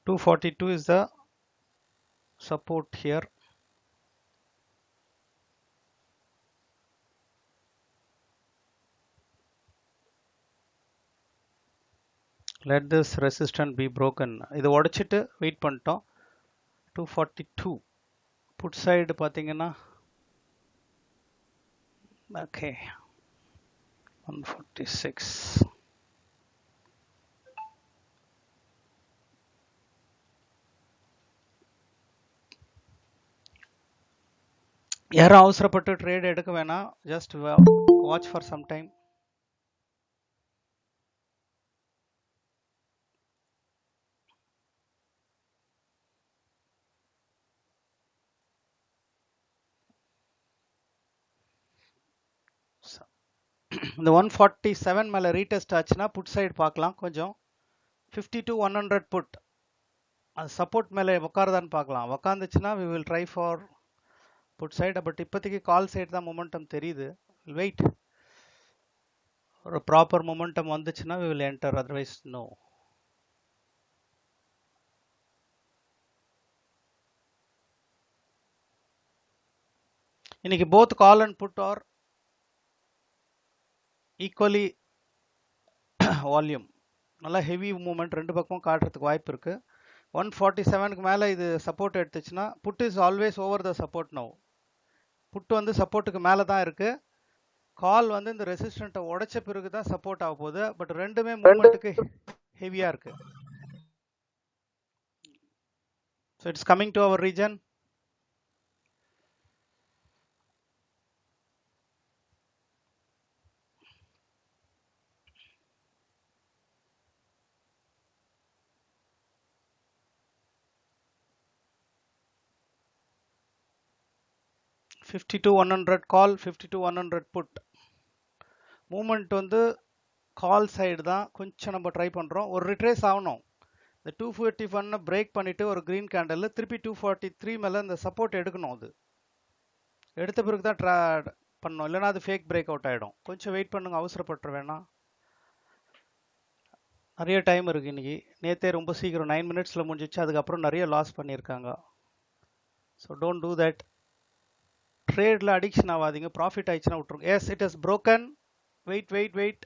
242 is the support here. Let this resistance be broken. இதை உடைச்சிட்டு wait பண்ணிட்டோம். 242 put side பாத்தீங்கன்னா okay 146. யாரும் அவசரப்பட்டு ட்ரேட் எடுக்க வேணாம். Just watch for some time. இந்த 147 மேல ரீடெஸ்ட் ஆச்சுன்னா புட் சைடு பார்க்கலாம். கொஞ்சம் 52 100 புட் அது சப்போர்ட் மேலே உட்காருதான்னு பார்க்கலாம். உட்காந்துச்சுன்னா we will try for put side. But இப்போதைக்கு கால் சைடு தான் மொமெண்டம் தெரியுது. வெயிட், ஒரு ப்ராப்பர் மொமெண்டம் வந்துச்சுன்னா we will enter, otherwise no. இன்னைக்கு both call and put are equally volume. நல்லா ஹெவி மூவ்மெண்ட் ரெண்டு பக்கமும் காட்டுறதுக்கு வாய்ப்பு இருக்கு. 147க்கு மேல இது சப்போர்ட் எடுத்துச்சுன்னா put is always over the support now. Put வந்து சப்போர்ட்டுக்கு மேல தான் இருக்கு. கால் வந்து இந்த ரெசிஸ்டன்ட்டை உடைச்ச பிறகு தான் சப்போர்ட் ஆக போகுது. பட் ரெண்டுமே மூவ்மெண்ட்டுக்கு ஹெவியா இருக்கு. So it's coming to our region. $52 100 call, $52 100 put. Movement வந்து கால் சைடு தான் கொஞ்சம் நம்ம ட்ரை பண்றோம். ஒரு ரிட்ரேஸ் ஆகணும். இந்த 251 பிரேக் பண்ணிட்டு ஒரு கிரீன் கேண்டல் திருப்பி 243 மேல இந்த சப்போர்ட் எடுக்கணும். அது எடுத்த பிறகு தான் பண்ணணும், இல்லைன்னா அது ஃபேக் பிரேக் அவுட் ஆயிடும். கொஞ்சம் வெயிட் பண்ணுங்க, அவசரப்பட்டுற வேணாம். நிறைய டைம் இருக்கு இன்னைக்கு. நேத்தே ரொம்ப சீக்கிரம் 9 மினிட்ஸ்ல முடிஞ்சிச்சு. அதுக்கப்புறம் நிறைய லாஸ் பண்ணியிருக்காங்க. So don't do that. ட்ரேட்ல அடிக்ஷன் ஆகாதீங்க. ப்ராஃபிட் ஆயிடுச்சுன்னா விட்டுருங்க. Yes, it is broken. Wait wait wait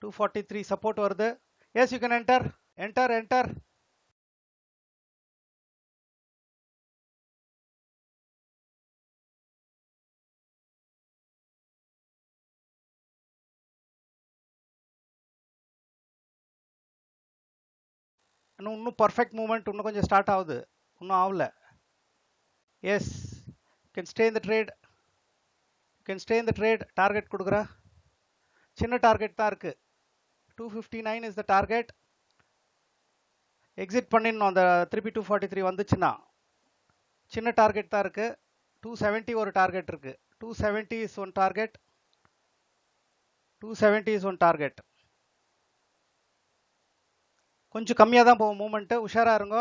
243 support வருது. Yes, you can enter enter enter. இன்னும் பர்ஃபெக்ட் மூவ்மெண்ட் இன்னும் கொஞ்சம் ஸ்டார்ட் ஆகுது. இன்னும் ஆகல. Yes, can stay in the trade. Can stay in the trade. Target கொடுக்குறா. சின்ன டார்கெட் தான் இருக்கு. 259 இஸ் த டார்கெட். எக்ஸிட் பண்ணிடணும். அந்த திருப்பி 243 வந்துச்சுன்னா. சின்ன டார்கெட் தான் இருக்கு. 270 ஒரு டார்கெட் இருக்கு. 270 is one target. 270 is one target. கொஞ்சம் கம்மியாக தான் போகும் மூவ்மெண்ட். உஷாரா இருங்க.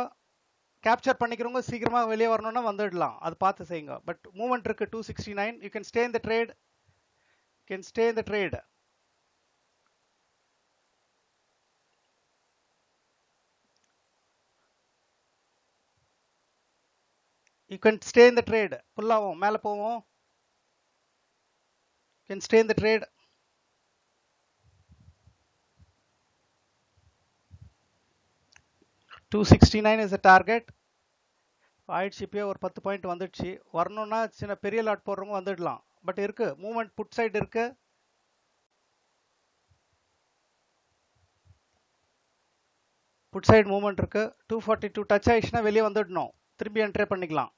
கேப்சர் பண்ணிக்கிறவங்க சீக்கிரமா வெளியே வரணும்னா வந்துடலாம். அது பார்த்து செய்யுங்க. பட் மூவ்மெண்ட் இருக்கு 269. You can stay in the trade. Can stay in the trade. You can stay in the trade. ஃபுல்லாகும், மேலே போவோம். Can stay in the trade. $269 is the target. ஆயிடுச்சு. இப்பயே ஒரு 10 பாயிண்ட் வந்துடுச்சு. வரணும்னா சின்ன பெரிய லாட் போடுறவங்க வந்துடலாம். பட் இருக்கு மூவ்மெண்ட். புட் சைடு இருக்கு. புட் சைடு மூவ்மெண்ட் இருக்கு. 242 டச் ஆயிடுச்சுன்னா வெளியே வந்துடணும். திரும்பி என்ட்ரே பண்ணிக்கலாம்.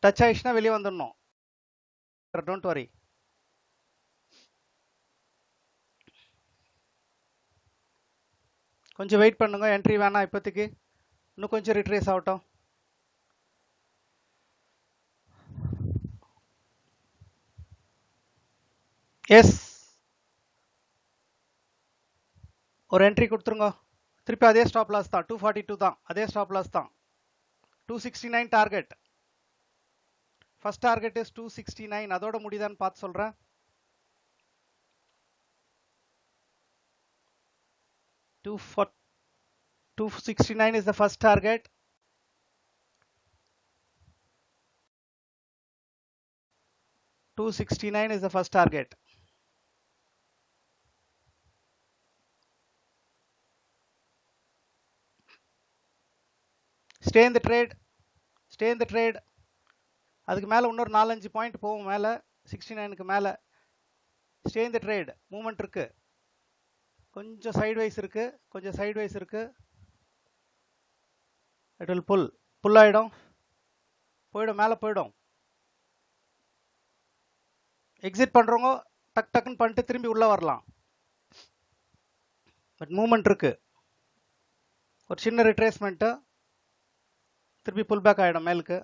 டச் ஆயிடுச்சுன்னா வெளியே வந்துடணும். Don't worry. கொஞ்சம் வெயிட் பண்ணுங்க. என்ட்ரி வேணாம் இப்போதைக்கு. இன்னும் கொஞ்சம் ரிட்ரேஸ் ஆகட்டும். எஸ், ஒரு என்ட்ரி கொடுத்துருங்க. திருப்பி அதே ஸ்டாப் லாஸ் தான். 242 தான். அதே ஸ்டாப் லாஸ் தான். 269 டார்கெட். First target is 269. அதோட முடியுதான்னு பார்த்து சொல்றேன். 269 is the first target. $269 is the first target. Stay in the trade. Stay in the trade. அதுக்கு மேல இன்னொரு 4-5 பாயிண்ட் போகும் மேல 69க்கு மேல. Stay in the trade. Movement இருக்கு. கொஞ்சம் சைட்வைஸ் இருக்கு. கொஞ்சம் சைட்வைஸ் இருக்கு. It will pull. புல் ஆயிடும். போய்டும், மேல போய்டும். எக்ஸிட் பண்றவங்க டக் டக்குன்னு பண்ணிட்டு திரும்பி உள்ள வரலாம். பட் மூவ்மெண்ட் இருக்கு. ஒரு சின்ன ரிட்ரேஸ்மெண்ட், திருப்பி புல் பேக் ஆயிடும் மேலுக்கு.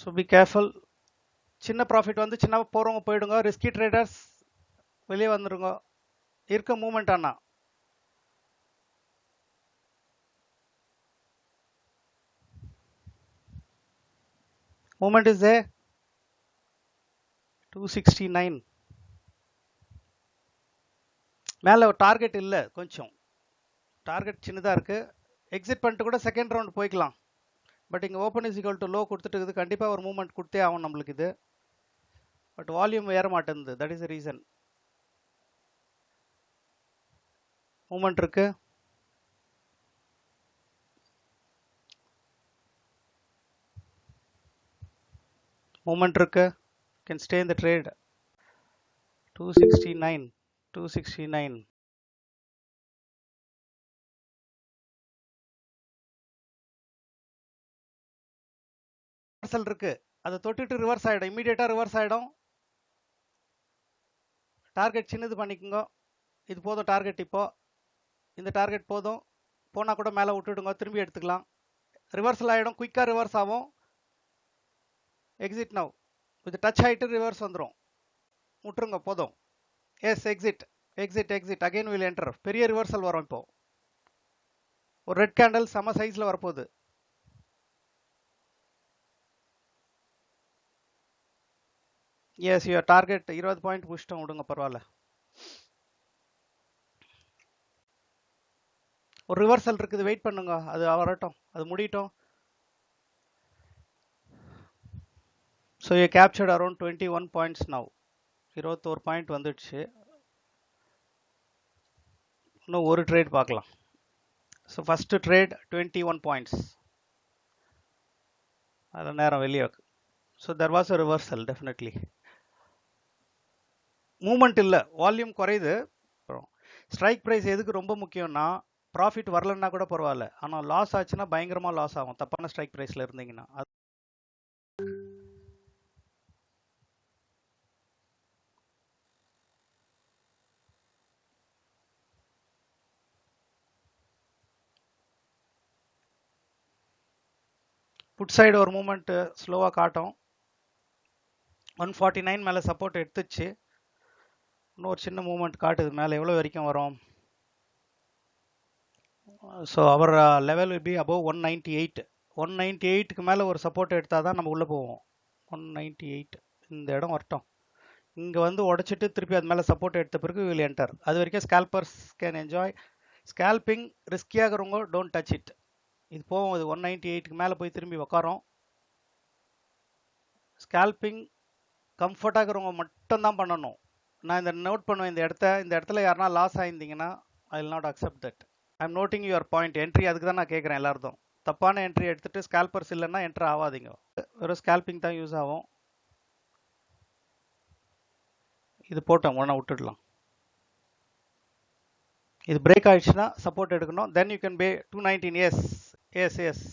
So be careful. சின்ன ப்ராஃபிட் வந்து சின்ன போறவங்க போயிடுங்க. ரிஸ்கி ட்ரேடர்ஸ் வெளியே வந்துருங்க. இருக்க மூவ்மெண்ட் ஆனா மூவ்மெண்ட் இஸ் there. 269 மேல ஒரு டார்கெட் இல்ல, கொஞ்சம் டார்கெட் சின்னதா இருக்கு. எக்ஸிட் பண்ணிட்டு கூட செகண்ட் ரவுண்ட் போய்க்கலாம். பட் இங்க open is equal to low கொடுத்துட்டு இருக்குது. கண்டிப்பா ஒரு மூவ்மெண்ட் கொடுத்தே ஆகும் நம்மளுக்கு இது. பட் வால்யூம் ஏற மாட்டேங்குது. That is the reason. Movement இருக்கு. மூவ்மெண்ட் இருக்கு. Can stay in the trade. 269 269 reversal இருக்கு. அதை தொட்டுட்டு ரிவர்ஸ் ஆயிடும். இமீடியட்டா ரிவர்ஸ் ஆயிடும். டார்கெட் சின்னது பண்ணிக்கோங்க. இது போதும் டார்கெட். இப்போ இந்த டார்கெட் போதும். போனா கூட மேல விட்டுடுங்க, திரும்பி எடுத்துக்கலாம். ரிவர்சல் ஆயிடும். குயிக்கா ரிவர்ஸ் ஆகும். Exit now. இது டச் ஆயிட்டு ரிவர்ஸ் வந்துடும். விட்டுருங்க, போதும். Yes, exit exit exit. Again will enter. பெரிய ரிவர்சல் வரும். இப்போ ஒரு ரெட் கேண்டல் சம சைஸ்ல வரப்போகுது. எஸ், யுவர் டார்கெட் 20 பாயிண்ட் புஷ்டம். விடுங்க, பரவாயில்ல. ஒரு ரிவர்சல் இருக்குது, வெயிட் பண்ணுங்க. அது வரட்டும், அது முடியட்டும். So you captured around 21 points now. 21 point வந்துடுச்சு. இன்னும் ஒரு ட்ரேட் பார்க்கலாம். So first trade 21 points. அதில் நேரம் வெளியே. So there was a reversal definitely. Movement இல்லை, வால்யூம் குறையுது. அப்புறம் ஸ்ட்ரைக் ப்ரைஸ் எதுக்கு ரொம்ப முக்கியம்னா, ப்ராஃபிட் வரலன்னா கூட பரவாயில்ல, ஆனால் லாஸ் ஆச்சுன்னா பயங்கரமாக லாஸ் ஆகும் தப்பான ஸ்ட்ரைக் ப்ரைஸில் இருந்தீங்கன்னா. புட் சைடு ஒரு மூவ்மெண்ட் ஸ்லோவாக காட்டும். 149 மேலே சப்போர்ட் எடுத்துச்சு. இன்னொரு சின்ன மூவ்மெண்ட் காட்டுது. மேலே எவ்வளோ வரைக்கும் வரும்? So our level will be above 198. 198க்கு மேலே ஒரு சப்போர்ட் எடுத்தால் தான் நம்ம உள்ளே போவோம். 198 இந்த இடம் வரட்டும். இங்கே வந்து உடச்சிட்டு திருப்பி அது மேலே சப்போர்ட் எடுத்த பிறகு வில் என்டர். அது வரைக்கும் ஸ்கேல்பர்ஸ் கேன் என்ஜாய். ஸ்கேல்பிங் ரிஸ்கியாகிறவங்க டோன்ட் டச் இட். இது போவோம். இது 198க்கு மேலே போய் திரும்பி உக்காரோம். ஸ்கேல்பிங் கம்ஃபர்ட்டாகிறவங்க மட்டும் தான் பண்ணணும். நான் இந்த நோட் பண்ணுவேன். இந்த இடத்துல யாருனா லாஸ் ஆயிருந்தீங்கன்னா I will not accept that. I am noting your point. Entry அதுக்கு தான் நான் கேட்குறேன் எல்லாருக்கும். தப்பான என்ட்ரி எடுத்துட்டு ஸ்கேல்பர்ஸ் இல்லைன்னா என்ட்ரு ஆகாதீங்க. வெறும் ஸ்கேல்பிங் தான் யூஸ் ஆகும். இது போட்டோம், ஒன்றா விட்டுடலாம். இது பிரேக் ஆயிடுச்சுன்னா சப்போர்ட் எடுக்கணும். Then you can pay 219. Yes yes yes,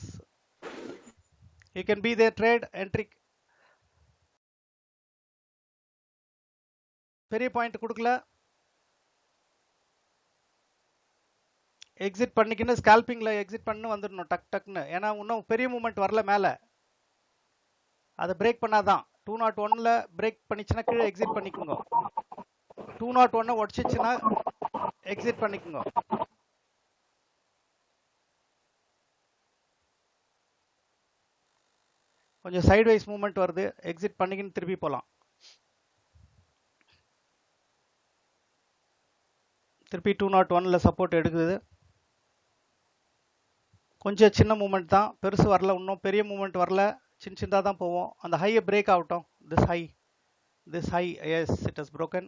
you can be there trade entry. பெரிய பாயிண்ட் கொடுக்கல, எக்ஸிட் பண்ணிக்கின்னு ஸ்கேல்பிங்ல எக்ஸிட் பண்ணு வந்துடணும் டக் டக்னு. ஏன்னா இன்னும் பெரிய மூவ்மெண்ட் வரல மேலே. அதை பிரேக் பண்ணாதான். 201ல பிரேக் பண்ணிச்சுன்னா கீழே எக்ஸிட் பண்ணிக்கோங்க. 201 உடச்சிச்சுன்னா எக்ஸிட் பண்ணிக்கோங்க. கொஞ்சம் சைட்வைஸ் மூவ்மெண்ட் வருது, எக்ஸிட் பண்ணிக்கின்னு திருப்பி போகலாம். திருப்பி 201ல சப்போர்ட் எடுக்குது. கொஞ்சம் சின்ன மூமெண்ட் தான், பெருசு வரல, இன்னும் பெரிய மூமெண்ட் வரல, சின்னதாக தான் போவோம். அந்த ஹையை பிரேக் ஆகட்டும். this high, yes, it has broken.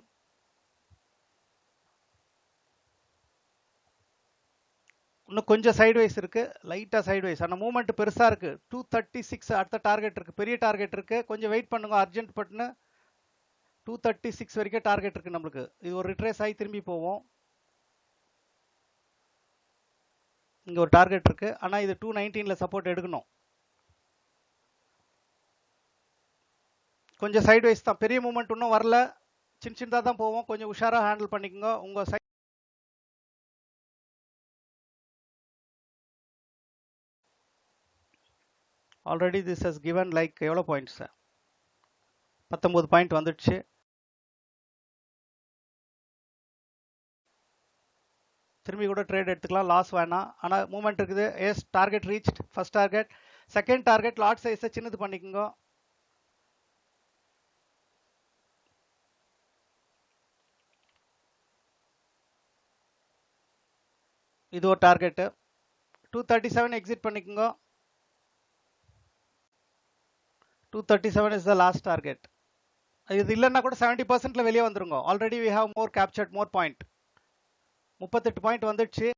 இன்னும் கொஞ்சம் சைட்வைஸ் இருக்கு, லைட்டா சைட்வைஸ். ஆனா மூவ்மெண்ட் பெருசா இருக்கு. 236 அடுத்த டார்கெட் இருக்கு, பெரிய டார்கெட் இருக்கு. கொஞ்சம் வெயிட் பண்ணுங்க, அர்ஜென்ட் பட்டுன்னு 236 வரைக்கும் டார்கெட் இருக்கு நம்மளுக்கு. இது ஒரு ரிட்ரேஸ் ஆகி திரும்பி போவோம். இங்க ஒரு டார்கெட் இருக்கு, ஆனா இது 219ல சப்போர்ட் எடுக்கணும். கொஞ்சம் சைட்வைஸ் தான், பெரிய மூவ்மெண்ட் இன்னும் வரல, சின்னதா தான் போவோம். கொஞ்சம் உஷாரா ஹேண்டில் பண்ணிக்கோங்க உங்க side. Already this has given like எவ்வளோ பாயிண்ட்ஸ், 19 பாயிண்ட் வந்துடுச்சு. திரும்பி கூட ட்ரேட் எடுத்துக்கலாம், லாஸ் வேணாம். ஆனால் மூவ்மெண்ட் இருக்குது. Yes, target reach, first target. Second target lot சைஸை சின்னது பண்ணிக்கோங்க. இது ஒரு டார்கெட்டு. 237 எக்ஸிட் பண்ணிக்கோங்க. 237 இஸ் த லாஸ்ட் டார்கெட். இது இல்லைன்னா கூட 70%ல வெளியே வந்துருங்க. Already we have more captured more point. 38 point வந்துடுச்சு.